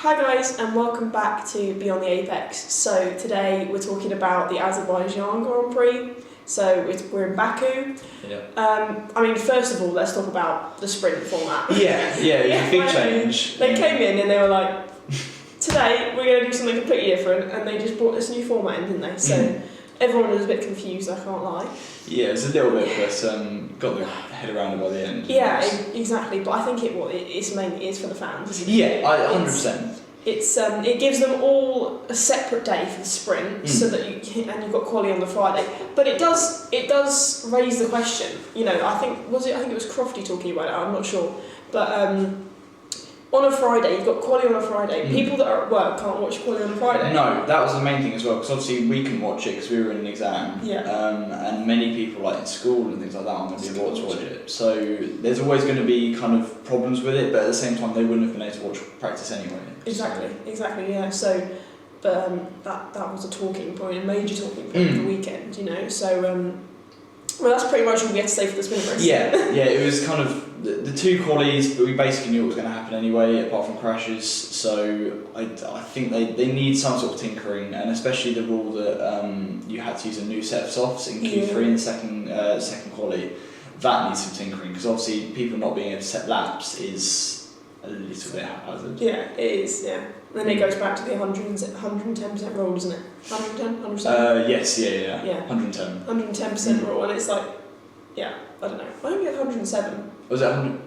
Hi guys, and welcome back to Beyond the Apex. So today we're talking about the Azerbaijan Grand Prix. So we're in Baku. Yeah. First of all, let's talk about the sprint format. Yeah, it was a big change. They came in and they were like, today we're going to do something completely different, and they just brought this new format in, didn't they? So everyone was a bit confused, I can't lie. Yeah, it was a little bit, but got the head around it by the end. Yeah, exactly. But I think it's mainly is for the fans. Yeah, 100%. It gives them all a separate day for the sprint, so that you've got quali on the Friday. But it does raise the question. I think it was Crofty talking about it. I'm not sure, but on a Friday you've got quali on a Friday. People that are at work can't watch quali on a Friday. No, that was the main thing as well, because obviously we couldn't watch it because we were in an exam. Yeah. And many people like in school and things like that aren't going to be able to watch it. So there's always going to be kind of problems with it, but at the same time they wouldn't have been able to watch practice anyway. Exactly, yeah. So, but that was a talking point, a major talking point of the weekend, So, well, that's pretty much all we had to say for the sprint race. Yeah, it was kind of the two qualies, but we basically knew it was going to happen anyway, apart from crashes. So I think they need some sort of tinkering, and especially the rule that you had to use a new set of softs in Q3 in the second quali. That needs some tinkering, because obviously people not being able to set laps is a little bit haphazard. Yeah, it is, yeah. And then it goes back to the 110% rule, doesn't it? 110? 100%? Yes, yeah. 110. 110% rule, and it's like, I don't know. I think it's 107. Was it 100?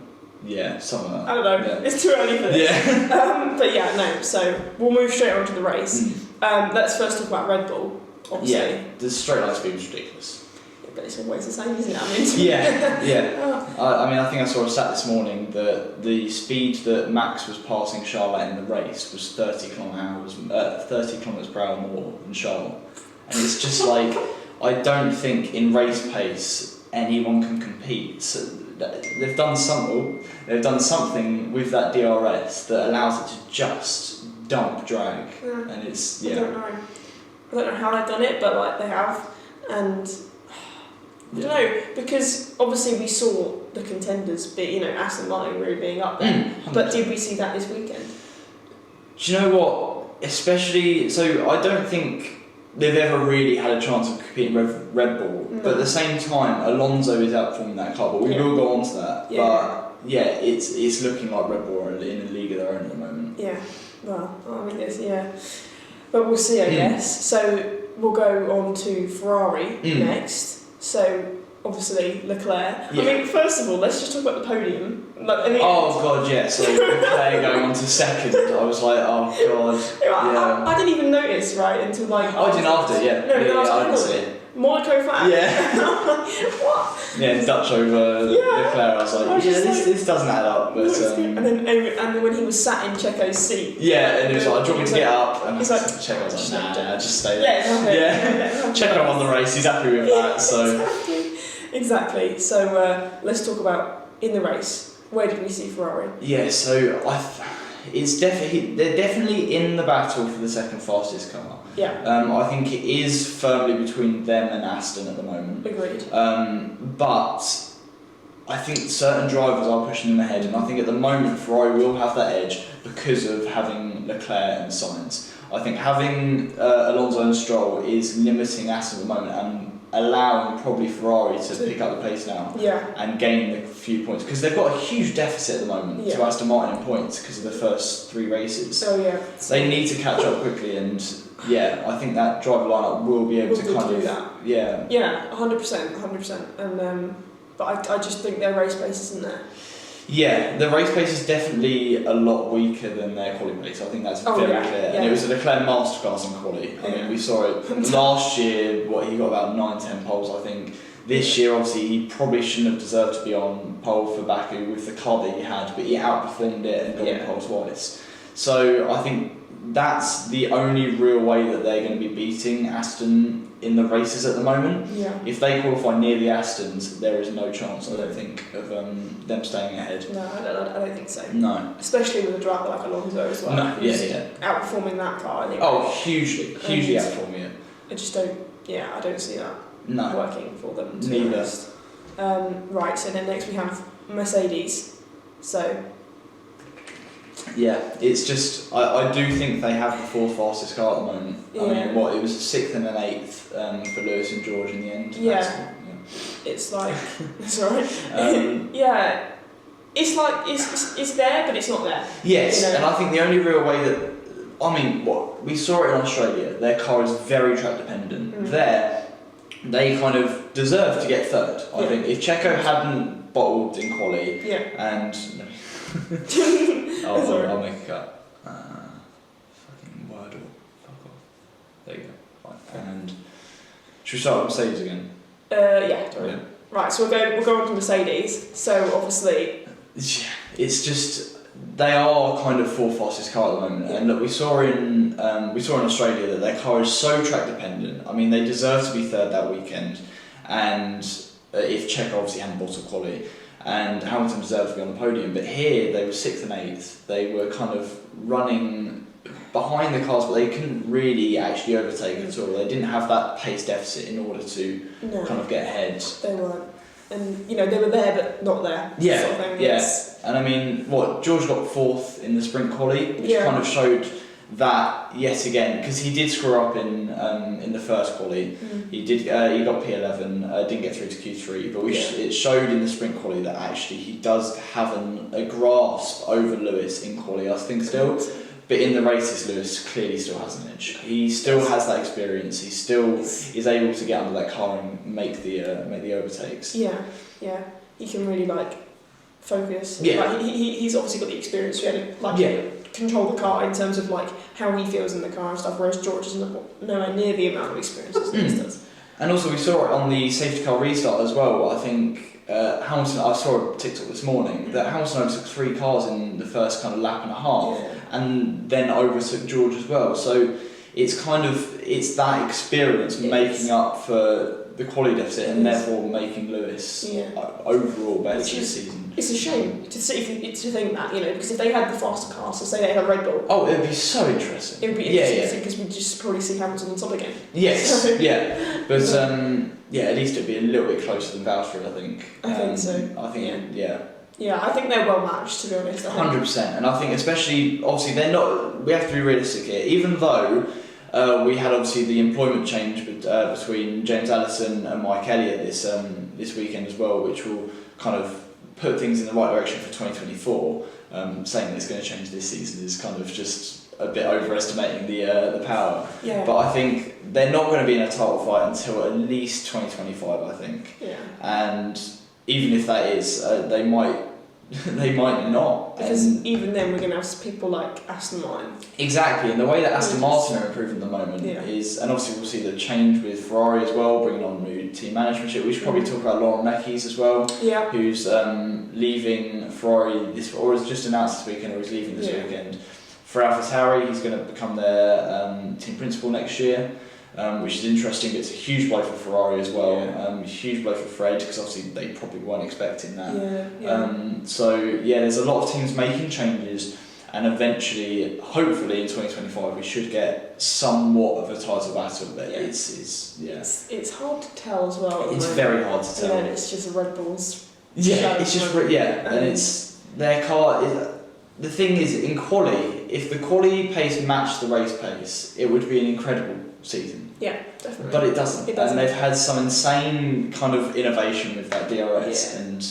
Yeah, something like that. I don't know. Yeah. It's too early for this. Yeah. But yeah, no. So we'll move straight on to the race. Let's first talk about Red Bull, obviously. Yeah, the straight line speed was ridiculous. But it's always the same, isn't it? Yeah. I think I saw a stat this morning that the speed that Max was passing Charlotte in the race was 30 kilometers per hour more than Charlotte, and it's just like, I don't think in race pace anyone can compete. So they've done something with that DRS that allows it to just dump drag, and it's I don't know how they've done it, but they have, and. I don't know, because obviously we saw the contenders be, Aston Martin really being up there, but did we see that this weekend? Do you know what? Especially, so I don't think they've ever really had a chance of competing with Red Bull, but at the same time, Alonso is outperforming that car, but we will go on to that. But it's looking like Red Bull are in a league of their own at the moment. Yeah, well, but we'll see, I guess. So we'll go on to Ferrari next. So, obviously, Leclerc. Yeah. First of all, let's just talk about the podium. So Leclerc going on to second, I was like, oh god. I didn't even notice, right, until I didn't after, I didn't see it. Monaco fan. Yeah. What? Yeah, Dutch over Leclerc, I was like, this doesn't add up. But, and then when he was sat in Checo's seat. Yeah, and he was like, do you want me to get up? And he's like, Checo was like, nah, just stay there. Yeah. Checo won the race, he's happy with that, so. Exactly. So let's talk about in the race. Where did we see Ferrari? Yeah, so they're definitely in the battle for the second fastest car. Yeah. I think it is firmly between them and Aston at the moment. Agreed. But I think certain drivers are pushing them ahead, and I think at the moment Ferrari will have that edge because of having Leclerc and Sainz. I think having Alonso and Stroll is limiting Aston at the moment and allowing probably Ferrari to pick up the pace now and gain a few points, because they've got a huge deficit at the moment to Aston Martin in points because of the first three races. They need to catch up quickly, and I think that driver lineup will be able to kind of do that. 100%. And but I just think their race pace isn't there. Yeah, the race pace is definitely a lot weaker than their quali pace. I think that's very clear. And it was a Leclerc masterclass in quali. I mean, we saw it last year. He got about 9-10 poles, I think. This year, obviously, he probably shouldn't have deserved to be on pole for Baku with the car that he had, but he outperformed it and got on pole twice. So I think that's the only real way that they're going to be beating Aston in the races at the moment. If they qualify near the Astons, there is no chance, I don't think, of them staying ahead. No, I don't think so. No. Especially with a driver like Alonso as well. No, outperforming that car, I think. Oh, hugely outperforming it. I just don't, I don't see that working for them. Neither. Right, so then next we have Mercedes. So Yeah, it's just I do think they have the fourth fastest car at the moment. Yeah. I mean, it was a 6th and an 8th for Lewis and George in the end. Yeah. It's like it's alright. Yeah, it's like it's there, but it's not there. Yes, you know? and I think the only real way that we saw it in Australia. Their car is very track dependent. There, they kind of deserve to get third. I think if Checo hadn't bottled in quali, and I'll make a cut. Fucking Wordle, fuck off. There you go. Right. And should we start with Mercedes again? Yeah. Right, so we'll go on to Mercedes. So obviously, it's just they are kind of fourth fastest car at the moment. And look, we saw in Australia that their car is so track dependent. I mean, they deserve to be third that weekend, and if Checo obviously hadn't bottled quali, and Hamilton deserved to be on the podium. But here they were 6th and 8th. They were kind of running behind the cars, but they couldn't really actually overtake at all. They didn't have that pace deficit in order to kind of get ahead. They weren't. And, they were there, but not there. Yeah, sort of thing. yeah. And I mean, George got 4th in the sprint quali, which kind of showed that yet again, because he did screw up in the first quali. He got P11, didn't get through to Q3, but it showed in the sprint quali that actually he does have a grasp over Lewis in quali, I think still. But in the races, Lewis clearly still has an edge. He still has that experience. He still is able to get under that car and make the overtakes. Yeah. He can really focus. Yeah. He's obviously got the experience to control the car in terms of how he feels in the car and stuff. Whereas George is nowhere near the amount of experience as Lewis does. And also we saw it on the safety car restart as well. I think Hamilton. I saw a TikTok this morning that Hamilton overtook 3 cars in the first kind of lap and a half. Yeah. And then overtook George as well. So it's that experience making up for the quality deficit and therefore making Lewis overall better this season. It's a shame to think that, because if they had the faster car, so say they had a Red Bull. Oh, it'd be so interesting. It would be interesting because we'd just probably see Hamilton on top again. Yes, But at least it'd be a little bit closer than Valtteri, I think. I think so. I think, Yeah, I think they're well matched, to be honest. 100%, and I think especially, obviously, they're not. We have to be realistic here. Even though we had obviously the employment change between James Allison and Mike Elliott this weekend as well, which will kind of put things in the right direction for 2024. Saying that it's going to change this season is kind of just a bit overestimating the power. Yeah. But I think they're not going to be in a title fight until at least 2025. I think. Yeah. And even if that is, they might not. Because even then we're going to have people like Aston Martin. Exactly, and the way that Aston Martin are improving at the moment is, and obviously we'll see the change with Ferrari as well, bringing on new team management. We should probably talk about Laurent Mekies as well, who's leaving Ferrari or has just announced this weekend, or is leaving this weekend. For AlphaTauri, he's going to become their team principal next year. Which is interesting. It's a huge blow for Ferrari as well. Huge blow for Fred, because obviously they probably weren't expecting that. There's a lot of teams making changes, and eventually, hopefully in 2025, we should get somewhat of a title battle. But it's hard to tell as well. It's very hard to tell. Yeah, it's just Red Bulls. And it's their car. The thing is, in quali, if the quali pace matched the race pace, it would be an incredible season. Yeah, definitely. But it doesn't. And they've had some insane kind of innovation with that DRS, and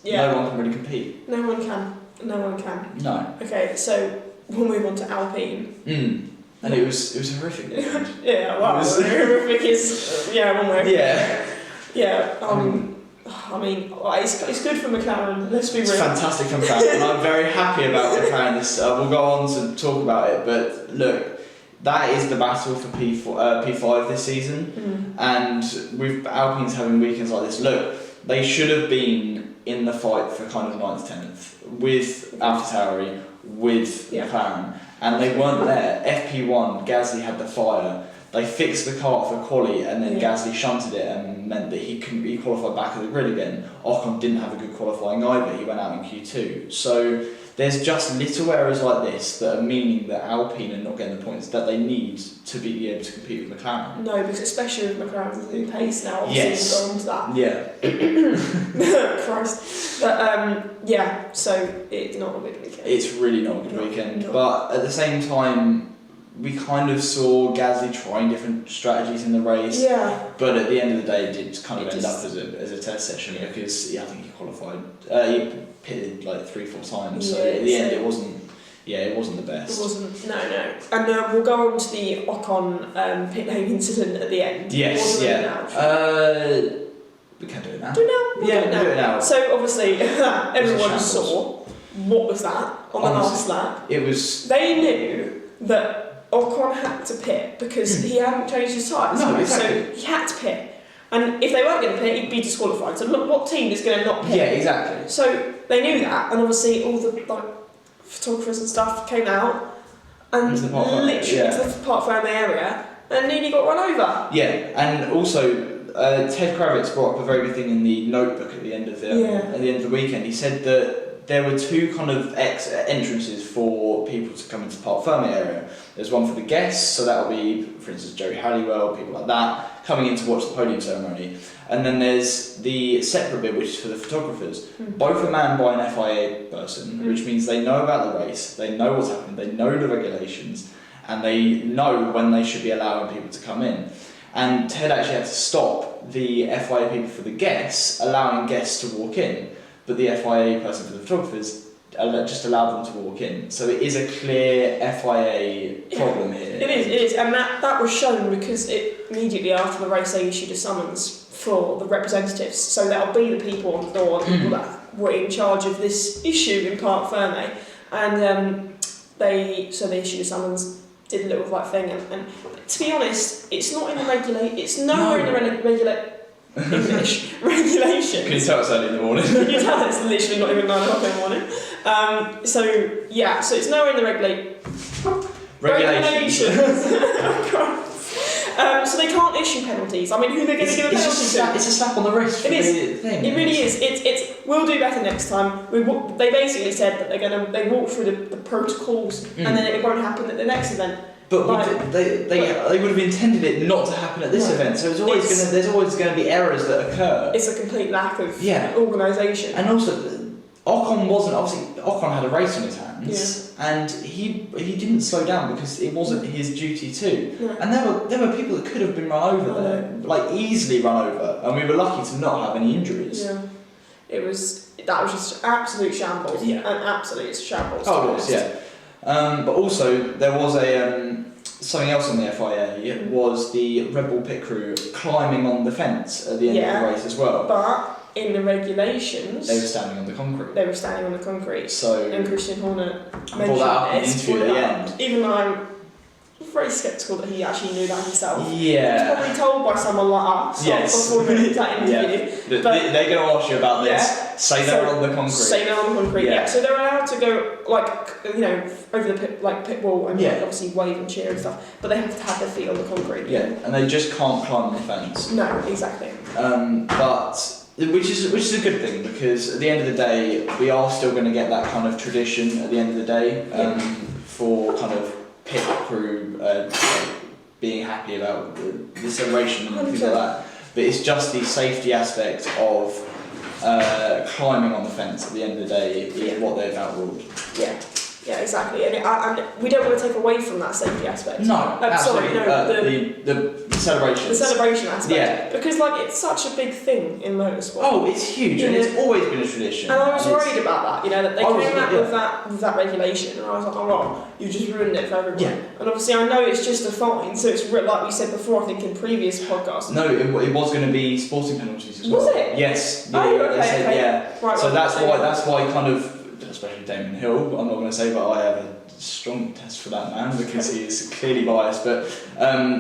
no one can really compete. No one can. No. Okay, so we'll move on to Alpine. And it was a horrific weekend. Horrific is one way. Yeah. I mean, it's good for McLaren. Let's be real. It's fantastic for McLaren, and I'm very happy about McLaren. We'll go on to talk about it, but look. That is the battle for P5 this season, and with Alpine's having weekends like this, look, they should have been in the fight for kind of 9th, 10th with AlphaTauri, with McLaren, and they weren't there. FP1, Gasly had the fire. They fixed the car for quali, and then Gasly shunted it and meant that he couldn't be qualified back at the grid again. Ocon didn't have a good qualifying either. He went out in Q2. So there's just little errors like this that are meaning that Alpine are not getting the points that they need to be able to compete with McLaren. No, because especially with McLaren in pace now, obviously we'll go on to that. Yeah. Christ. But so it's not a good weekend. It's really not a good weekend. No. But at the same time, we kind of saw Gasly trying different strategies in the race. Yeah. But at the end of the day, it did kind of end up as a test session because I think he qualified. He pitted like 3-4 times. So at the end, it wasn't the best. It wasn't. No. And we'll go on to the Ocon pit lane incident at the end. Yes. We can do it now. Do it now. Do it now. So obviously, everyone saw what was that on the last lap. It was. They knew that Ocon had to pit because he hadn't changed his tyres. No, exactly. So he had to pit. And if they weren't going to pit, he'd be disqualified. So look, what team is going to not pit? Yeah, exactly. So they knew that, and obviously all the photographers and stuff came out and literally into the park family area and nearly got run over. Yeah, and also Ted Kravitz brought up a very good thing in the notebook at the end of the weekend. He said that there were two kind of entrances for people to come into the Parc Fermé area. There's one for the guests, so that'll be, for instance, Jerry Halliwell, people like that, coming in to watch the podium ceremony. And then there's the separate bit, which is for the photographers. Both are manned by an FIA person, which means they know about the race, they know what's happening, they know the regulations, and they know when they should be allowing people to come in. And Ted actually had to stop the FIA people for the guests, allowing guests to walk in. But the FIA person for the photographers just allowed them to walk in. So it is a clear FIA problem here. It is, and that was shown because immediately after the race they issued a summons for the representatives. So that'll be the people on the door, the people that were in charge of this issue in Parc Fermé, and they issued a summons, did a little thing, and to be honest, it's not in the It's nowhere in the English regulation. Can you tell it's early in the morning? Can you tell it's literally not even 9 o'clock in the morning? So it's nowhere in the regulations. So they can't issue penalties. I mean, who are they going to give a penalty to? It's a slap on the wrist. It really is. It's we'll do better next time. They basically said that they walk through the protocols and then it won't happen at the next event. But they would have intended it not to happen at this event, so there's always going to be errors that occur. It's a complete lack of organisation. And also, Ocon had a race on his hands, and he didn't slow down because it wasn't his duty to. Yeah. And there were people that could have been run over there, easily run over, and we were lucky to not have any injuries. Yeah, that was just absolute shambles. Yeah, an absolute shambles. Oh, it was, yeah. But also there was something else on the FIA was the Red Bull pit crew climbing on the fence at the end of the race as well. But in the regulations, they were standing on the concrete. So and Christian Horner mentioned brought that up in the interview at the end. Even though I'm very sceptical that he actually knew that himself. Yeah. He was probably told by someone like us before he did that interview. But they're going to ask you about this. Say they're on the concrete. Say they're on the concrete. Yeah. So they're allowed to go over the pit wall and obviously wave and cheer and stuff. But they have to have their feet on the concrete. Yeah, and they just can't climb the fence. No, exactly. Which is a good thing because at the end of the day we are still going to get that kind of tradition at the end of the day for kind of pit crew being happy about the celebration and things like that. But it's just the safety aspect of climbing on the fence at the end of the day is what they've outruled. Yeah, exactly. And we don't want to take away from that safety aspect. No, absolutely. The celebration. The celebration aspect. Yeah. Because it's such a big thing in motorsport. Oh, it's huge, and it's always been a tradition. And I was worried about that. That they came out with that regulation, and I was like, oh well, you just ruined it for everyone. Yeah. And obviously, I know it's just a fine, so it's like we said before. I think in previous podcasts. No, it was going to be sporting penalties as well. Was it? Yes. Okay. Yeah. Right, so that's why kind of. Especially Damon Hill, I'm not going to say, but I have a strong test for that man because he is clearly biased. But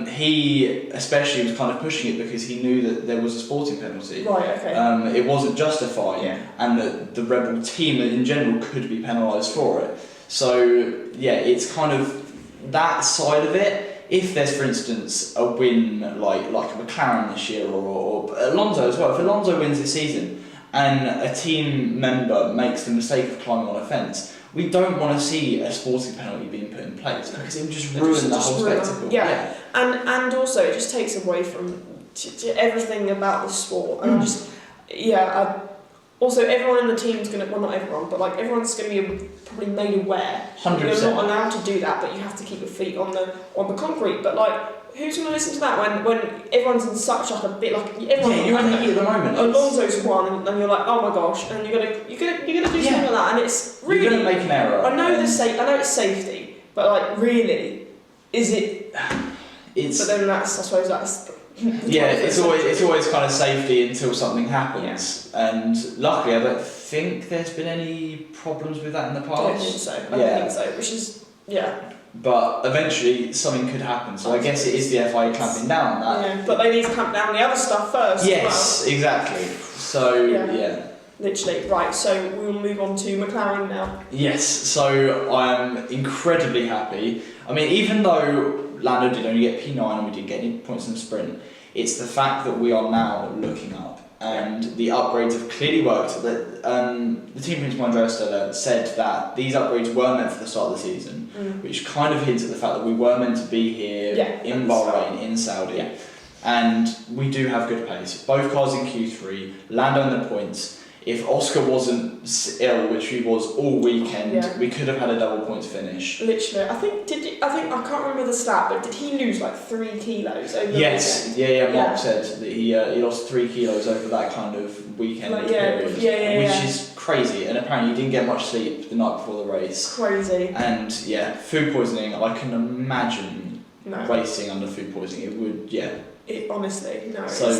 he especially was kind of pushing it because he knew that there was a sporting penalty. Right. Okay. It wasn't just a fine, and that the Red Bull team in general could be penalised for it. So it's kind of that side of it. If there's, for instance, a win like a McLaren this year or Alonso as well, if Alonso wins this season and a team member makes the mistake of climbing on a fence, we don't want to see a sporting penalty being put in place because it would just ruin the whole spectacle. Yeah. And also it just takes away from everything about the sport. And also everyone in the team's going to, well not everyone, but like everyone's going to be probably made aware. 100%. You're not allowed to do that, but you have to keep your feet on the concrete. But like, who's going to listen to that when everyone's in such like a bit like everyone? You're in the heat of the moment. Alonso's won, and you're like, oh my gosh, and you're gonna do something like that, and it's really. You're gonna make an error. I know it's safety, but like really, is it? It's. But then I suppose that's. It's always kind of safety until something happens, and luckily I don't think there's been any problems with that in the past. I don't think so. I don't think so, which is But eventually something could happen, so I guess it is the FIA clamping down on that. Yeah, but they need to clamp down on the other stuff first. Yes, exactly. So Literally. Right, so we'll move on to McLaren now. Yes, so I'm incredibly happy. I mean, even though Lando did only get P9 and we didn't get any points in the sprint, it's the fact that we are now looking up. And the upgrades have clearly worked. That the team principal Andrea Stella said that these upgrades were meant for the start of the season, which kind of hints at the fact that we were meant to be here in Bahrain, in Saudi. Yeah. And we do have good pace. Both cars in Q3, Lando in the points. If Oscar wasn't ill, which he was all weekend, we could have had a double points finish. Literally, I think I can't remember the stat, but did he lose like 3 kilos over the weekend? Yeah. Mark said that he lost 3 kilos over that kind of weekend period, which is crazy. And apparently he didn't get much sleep the night before the race. Crazy. And food poisoning. I can imagine racing under food poisoning. It would, honestly, no. So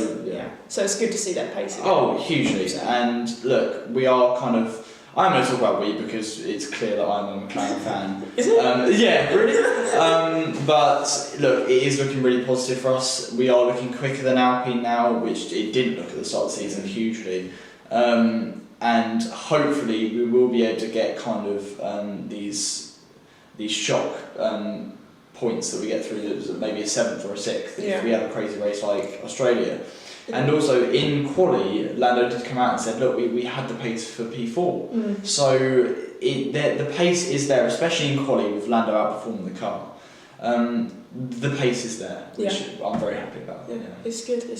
So it's good to see that pace again. Oh, hugely. And look, we are kind of. I'm going to talk about we because it's clear that I'm a McLaren fan. Is it? Yeah, really. But look, it is looking really positive for us. We are looking quicker than Alpine now, which it didn't look at the start of the season hugely. And hopefully we will be able to get kind of these shock points that we get through, maybe a 7th or a 6th if we have a crazy race like Australia. And also in quali, Lando did come out and said, look, we had the pace for P4. So the pace is there, especially in quali with Lando outperforming the car. The pace is there, which I'm very happy about. Yeah. It's good to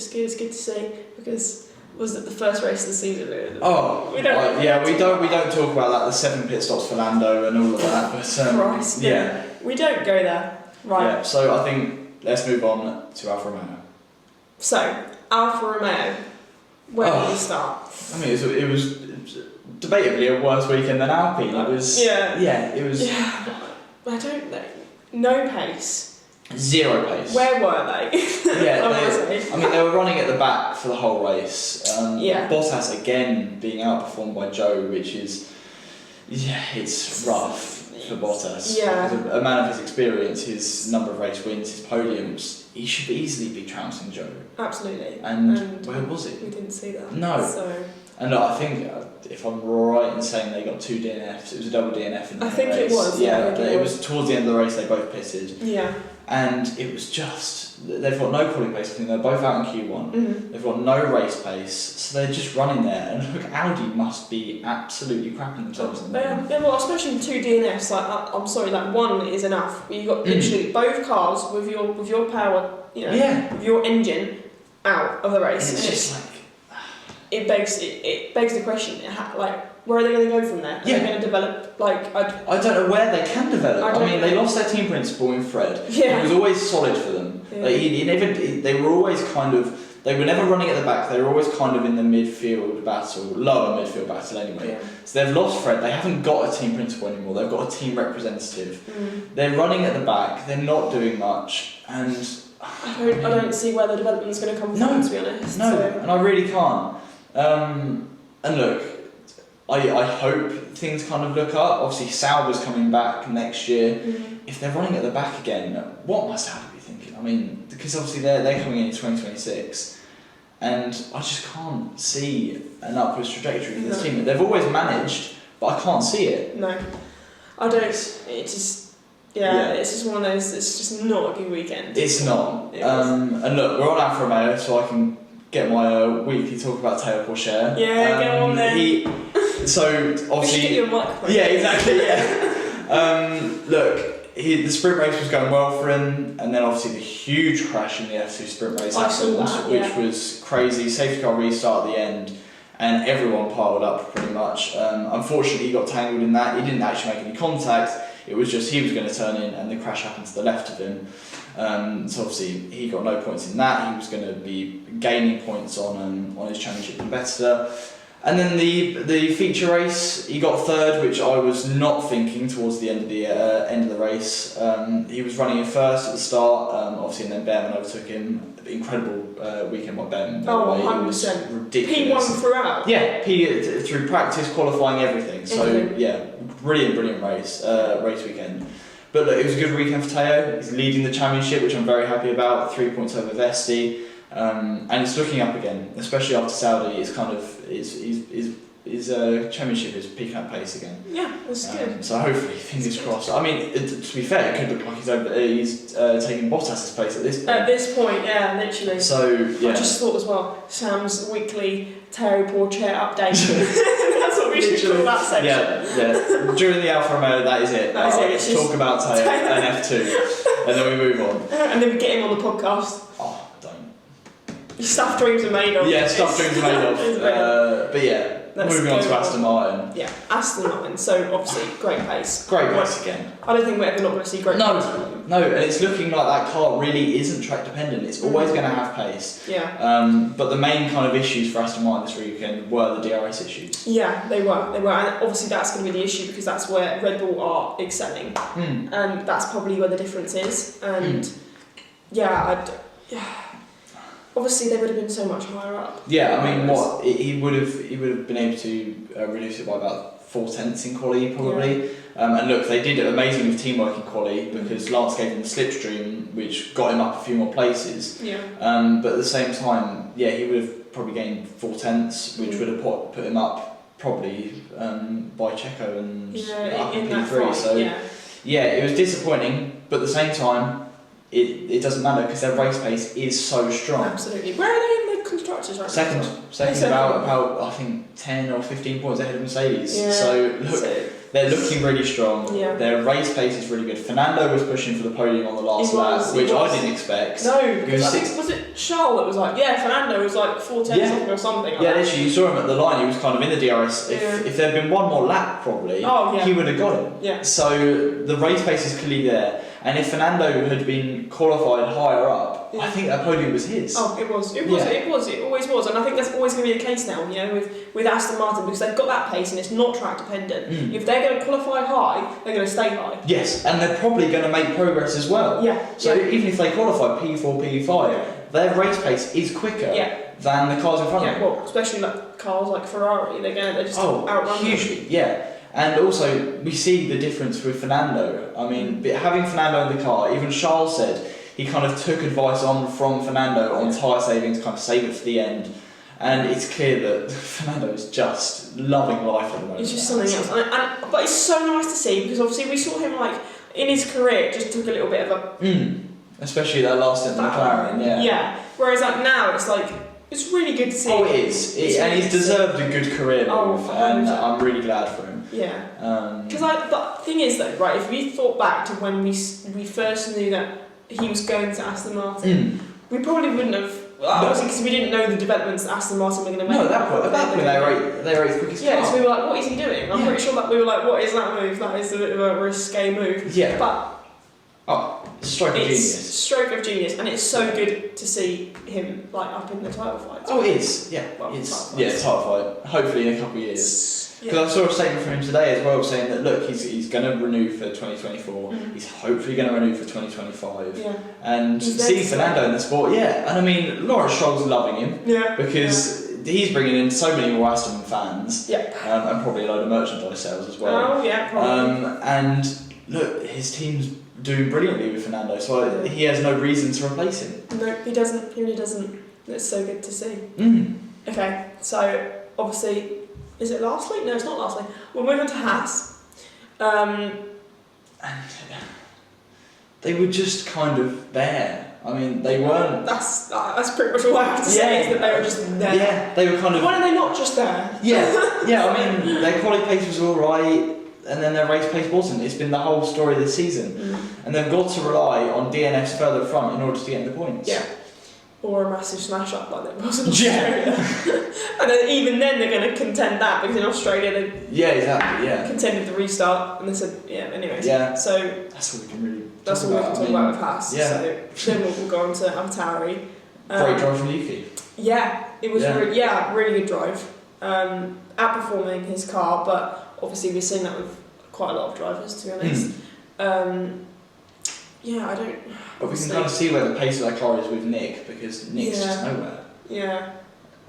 see, because was it the first race of the season? We don't talk about that, the 7 pit stops for Lando and all of that, but we don't go there. Right. Yeah, so I think let's move on to Alfa Romeo. So, Alfa Romeo, where do we start? I mean, it was debatably a worse weekend than Alpine. It was. It was. Yeah, I don't know. No pace. 0 pace. Where were they? They were running at the back for the whole race. Bottas again being outperformed by Joe, which is, it's rough for Bottas. Yeah. Because a man of his experience, his number of race wins, his podiums, he should easily be trouncing Joe. Absolutely. And where was it? We didn't see that. No. So. And look, I think, if I'm right in saying they got 2 DNFs, it was a double DNF in the race. I think it was. It was towards the end of the race they both pitted. Yeah. And it was just, they've got no quality pace. I think they're both out in Q1. They've got no race pace, so they're just running there. And look, Audi must be absolutely crapping themselves. Well, especially 2 DNFs. I'm sorry, one is enough. You got literally both cars with your power, with your engine out of the race. And it's just like it begs the question, where are they going to go from there? Are they going to develop, I don't know where they can develop. I mean, they lost their team principal in Fred. Yeah. It was always solid for them. Yeah. They were always they were never running at the back, they were always kind of in the midfield battle, lower midfield battle anyway. Yeah. So they've lost Fred, they haven't got a team principal anymore, they've got a team representative. They're running at the back, they're not doing much, and I don't see where the development's going to come from, to be honest. No, and I really can't. And look, I hope things kind of look up. Obviously, Sauber's coming back next year. If they're running at the back again, what must Sauber be thinking? I mean, because obviously they're coming in 2026, and I just can't see an upwards trajectory for this team. They've always managed, but I can't see it. No, I don't. It just. It's just one of those. It's just not a good weekend. It's not. And look, we're on Alfa Romeo, so I can get my weekly talk about Théo Pourchaire. Yeah, get on there. So We should obviously, get you a microphone. yeah, exactly. Yeah. Look, the sprint race was going well for him, and then obviously the huge crash in the F2 sprint race happened, which was crazy. Safety car restart at the end, and everyone piled up pretty much. Unfortunately, he got tangled in that. He didn't actually make any contact. It was just he was going to turn in, and the crash happened to the left of him. So obviously he got no points in that. He was going to be gaining points on his championship competitor. And then the feature race, he got third, which I was not thinking towards the end of the race. He was running in first at the start, obviously, and then Behrman overtook him. Incredible weekend by Behrman. Oh, 100%. Ridiculous. P1 throughout. Yeah, through practice, qualifying, everything. So yeah, brilliant race weekend. But look, it was a good weekend for Teo. He's leading the championship, which I'm very happy about. 3 points over Vesti. And it's looking up again, especially after Saudi. It's kind of his championship is picking up pace again. Yeah, that's good. So hopefully, fingers crossed. I mean, to be fair, it could look like he's taking Bottas's place at this point. At this point, yeah, literally. So yeah. I just thought as well, Sam's weekly Teo Portrait update. That's what we should call that section. Yeah. During the Alfa Romeo, that is it. Let's talk about Teo and F2, and then we move on. And then we get him on the podcast. Oh, don't. Stuff dreams are made of. Yeah, stuff dreams are made of. But yeah, moving on to Aston Martin. Yeah, Aston Martin. So obviously, great pace. Great pace again. I don't think we're ever not going to see great pace. No, and it's looking like that car really isn't track dependent. It's always going to have pace. Yeah. But the main kind of issues for Aston Martin this weekend were the DRS issues. Yeah, they were, and obviously that's going to be the issue because that's where Red Bull are excelling, and that's probably where the difference is. And obviously they would have been so much higher up. Yeah, I mean, he would have been able to reduce it by about 4/10 in quali probably. Yeah. And look, they did it amazing with teamwork in quali because Lance gave him the slipstream, which got him up a few more places. Yeah. But at the same time, yeah, he would have probably gained 4/10, which would have put him up probably by Checo and up in P3. So yeah, it was disappointing, but at the same time, it doesn't matter because their race pace is so strong. Absolutely. Where are they in the constructors right now? Second, about I think 10 or 15 points ahead of Mercedes. Yeah. So look, they're looking really strong. Yeah. Their race pace is really good. Fernando was pushing for the podium on the last lap, which I didn't expect. No, because I think was it Charles that was like, Fernando was like 4/10 or something. Yeah, literally, you saw him at the line. He was kind of in the DRS. If there had been one more lap, probably he would have got him. Yeah. So the race pace is clearly there. And if Fernando had been qualified higher up, I think that podium was his. Oh, it was. It always was. And I think that's always going to be the case now, with Aston Martin, because they've got that pace and it's not track dependent. If they're going to qualify high, they're going to stay high. Yes, and they're probably going to make progress as well. Yeah. So even if they qualify P4, P5, their race pace is quicker than the cars in front of them. Yeah, well, especially like cars like Ferrari, they're just outrun hugely, them. Yeah. And also, we see the difference with Fernando. I mean, having Fernando in the car, even Charles said he kind of took advice from Fernando on tyre saving to kind of save it for the end. And it's clear that Fernando is just loving life at the moment. It's just something else. But it's so nice to see because obviously we saw him in his career just took a little bit of a... Especially that last stint in McLaren, Yeah. Whereas now it's it's really good to see. Oh, it is. And he's deserved a good career move, and I'm really glad for him. Yeah. But the thing is though, right, if we thought back to when we first knew that he was going to Aston Martin, we probably wouldn't have, obviously because we didn't know the developments that Aston Martin were going to make. No, at that point they rate the quickest car. Yeah, so we were like, what is he doing? I'm pretty sure that we were like, what is that move? That is a bit of a risque move. Yeah. But stroke of genius. Stroke of genius, and it's so good to see him up in the title fight. Oh, it is. Yeah, title fight. Hopefully in a couple of years. Because I saw a statement from him today as well saying that look, he's going to renew for 2024. He's hopefully going to renew for 2025. Yeah. And see Fernando in the sport. Yeah. And I mean, Lawrence Stroll's loving him. Yeah. Because he's bringing in so many more Aston fans. Yeah. And probably a load of merchandise sales as well. Oh yeah, probably. And look, his team's doing brilliantly with Fernando, so he has no reason to replace him. No, he doesn't. He really doesn't. It's so good to see. Okay, so obviously, is it last week? No, it's not last week. We're moving to Haas. And they were just kind of there. I mean, they weren't. That's pretty much all I have to say is that they were just there. Yeah, they were kind of. Why are they not just there? Yeah. I mean, their quali pace was all right, and then their race pace wasn't. It's been the whole story of the season, and they've got to rely on DNFs further front in order to get the points. Yeah. Or a massive smash up like there was in Australia. And then even then they're going to contend that because in Australia they contended the restart and they said anyways. Yeah. So that's all we can really. That's all we can talk about with Haas. Yeah. So then we'll go on to AltaTauri. Great drive from Yuki. Yeah, it was really good drive. Outperforming his car, but obviously we're seeing that with quite a lot of drivers, to be honest. I don't. But we can kind of see where the pace of that car is with Nick, because Nick's just nowhere. Yeah.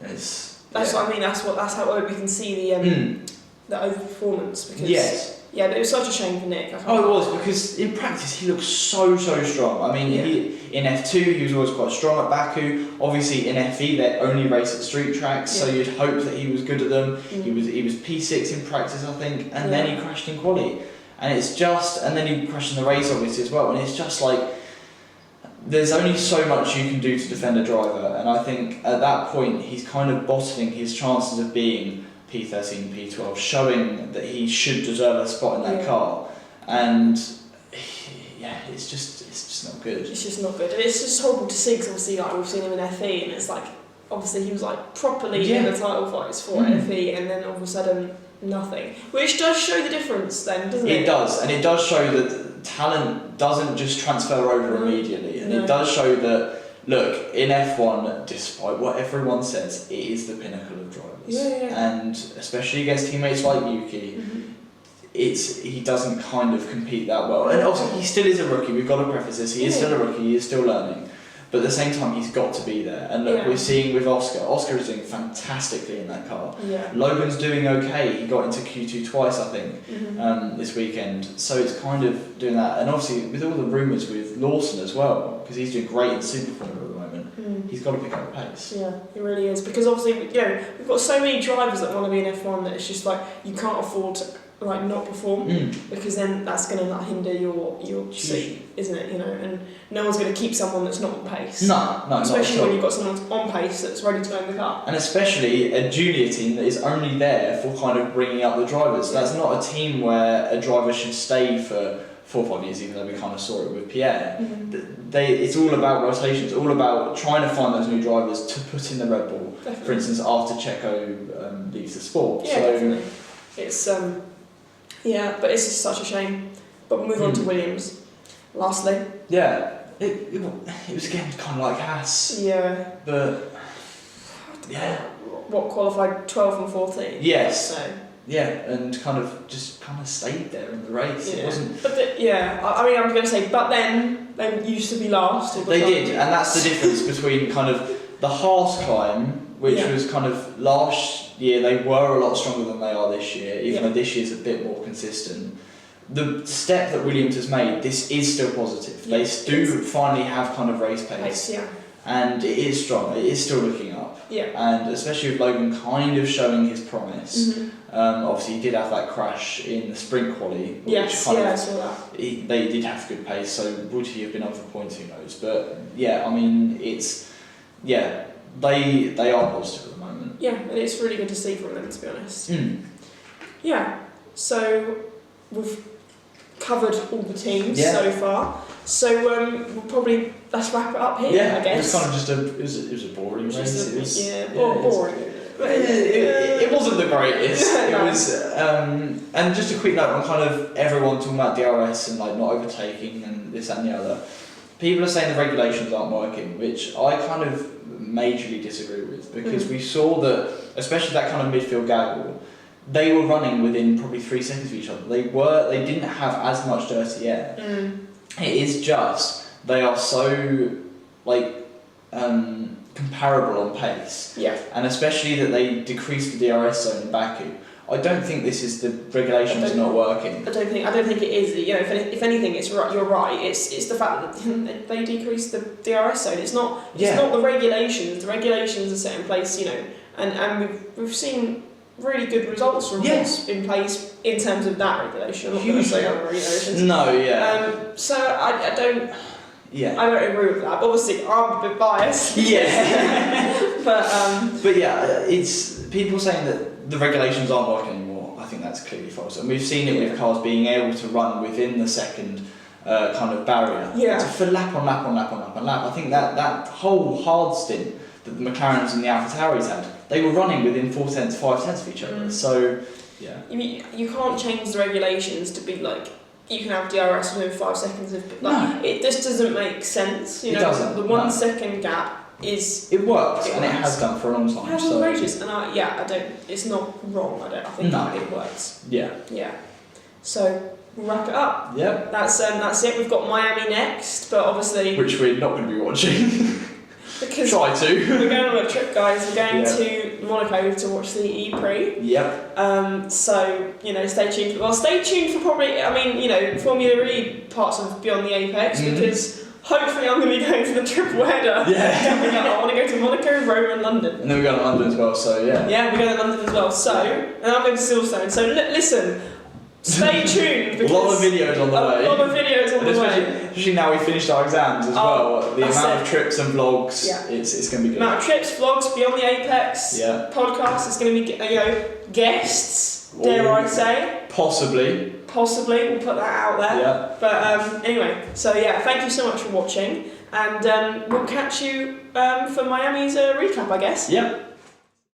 That's what I mean. That's how we can see the overperformance because. Yes. Yeah, but it was such a shame for Nick. It was, because in practice he looked so strong. I mean, in F2 he was always quite strong at Baku. Obviously in FE they only race at street tracks, so you'd hope that he was good at them. He was P6 in practice, I think, and then he crashed in quali. And then he crashed in the race obviously as well. And it's just like, there's only so much you can do to defend a driver, and I think at that point he's kind of bottling his chances of being P13, P12, showing that he should deserve a spot in that car, and it's just not good. It's just not good, and it's just horrible to see because obviously we've seen him in FE, and it's like obviously he was like properly in the title fights for FE, and then all of a sudden nothing, which does show the difference then, doesn't it? It does, and it does show that talent doesn't just transfer over immediately, and it does show that. Look, in F1, despite what everyone says, it is the pinnacle of drivers. And especially against teammates like Yuki, he doesn't kind of compete that well. And also, he still is a rookie, we've got to preface this, he is still a rookie, he is still learning. But at the same time, he's got to be there. And look, we're seeing with Oscar is doing fantastically in that car. Logan's doing okay, he got into Q2 twice, I think, this weekend. So it's kind of doing that. And obviously, with all the rumours with Lawson as well, because he's doing great in Super Formula at the moment, he's got to pick up the pace. Yeah, he really is. Because obviously, we've got so many drivers that want to be in F1 that it's just like, you can't afford to not perform, because then that's going to hinder your seat, isn't it? And no one's going to keep someone that's not on pace. No, especially when you've got someone on pace that's ready to go in the car. And especially a junior team that is only there for kind of bringing up the drivers. That's not a team where a driver should stay for 4 or 5 years, even though we kind of saw it with Pierre. It's all about rotation. It's all about trying to find those new drivers to put in the Red Bull. Definitely. For instance, after Checo leaves the sport. Yeah, definitely. It's but it's just such a shame. But we'll move on to Williams. Lastly. Yeah, it was again kind of like Haas. Yeah. But what qualified 12 and 14? Yes. So. Yeah, and kind of stayed there in the race. Yeah. It wasn't. But I mean, I'm going to say, but then they used to be last. They did, and that's the difference between kind of the Haas climb, which was kind of last year. They were a lot stronger than they are this year, even though this year's a bit more consistent. The step that Williams has made, this is still positive. They do finally have kind of race pace. And it is strong, it is still looking up. And especially with Logan kind of showing his promise. Obviously he did have that crash in the sprint quali. I saw that. They did have good pace, so would he have been up for points, who knows. But I mean, they are positive at the moment. Yeah, and it's really good to see from them, to be honest. Yeah, so we've covered all the teams so far. So let's wrap it up here. I guess. It was kind of just it was a boring race. Boring. It wasn't the greatest. It was, and just a quick note on kind of everyone talking about DRS and like not overtaking and this that and the other. People are saying the regulations aren't working, which I kind of majorly disagree with, because we saw that, especially that kind of midfield gaggle, they were running within probably 3 seconds of each other. They didn't have as much dirty air. It is just they are so comparable on pace. And especially that they decreased the DRS zone in Baku. I don't think this is the regulations not working. I don't think it is. If anything, it's right. You're right. It's the fact that they decreased the DRS zone. It's not. It's not the regulations. The regulations are set in place. And we've seen really good results from what's in place in terms of that regulation. I'm not going to say other regulations. No. So I don't. Yeah. I don't agree with that. Obviously, I'm a bit biased. Yeah. But yeah, it's people saying that the regulations aren't working anymore. I think that's clearly false, and we've seen it with cars being able to run within the second kind of barrier. Yeah. For lap on lap on lap on lap on lap. I think that whole hard stint that the McLarens and the AlphaTauris had, they were running within 4 tenths, 5 tenths of each other. So, yeah. You can't change the regulations to be like, you can have DRS within 5 seconds of, like, it just doesn't make sense. You know, it doesn't. The 1 second gap is. It works, and it has done for a long time. It has for ages, and I don't. It's not wrong. I think it works. Yeah. Yeah. So we'll wrap it up. Yeah. That's it. We've got Miami next, but obviously. Which we're not going to be watching. Because try to. We're going on a trip, guys. We're going to Monaco to watch the ep. Yep. So, stay tuned. Well, stay tuned for probably, Formula E parts of Beyond the Apex, because hopefully I'm going to be going to the triple header. Yeah. I want to go to Monaco, Rome and London. And then we're going to London as well, so yeah. Yeah, we're going to London as well. So, and I'm going to Silverstone. So listen, stay tuned. Because a lot of videos on the way. A lot of videos on the way. Especially now we've finished our exams as well. The amount of trips and vlogs, it's going to be good. Amount of trips, vlogs, Beyond the Apex, podcast. It's going to be, guests, dare I say. Possibly, we'll put that out there. Yeah. But anyway, so thank you so much for watching, and we'll catch you for Miami's recap, I guess. Yep.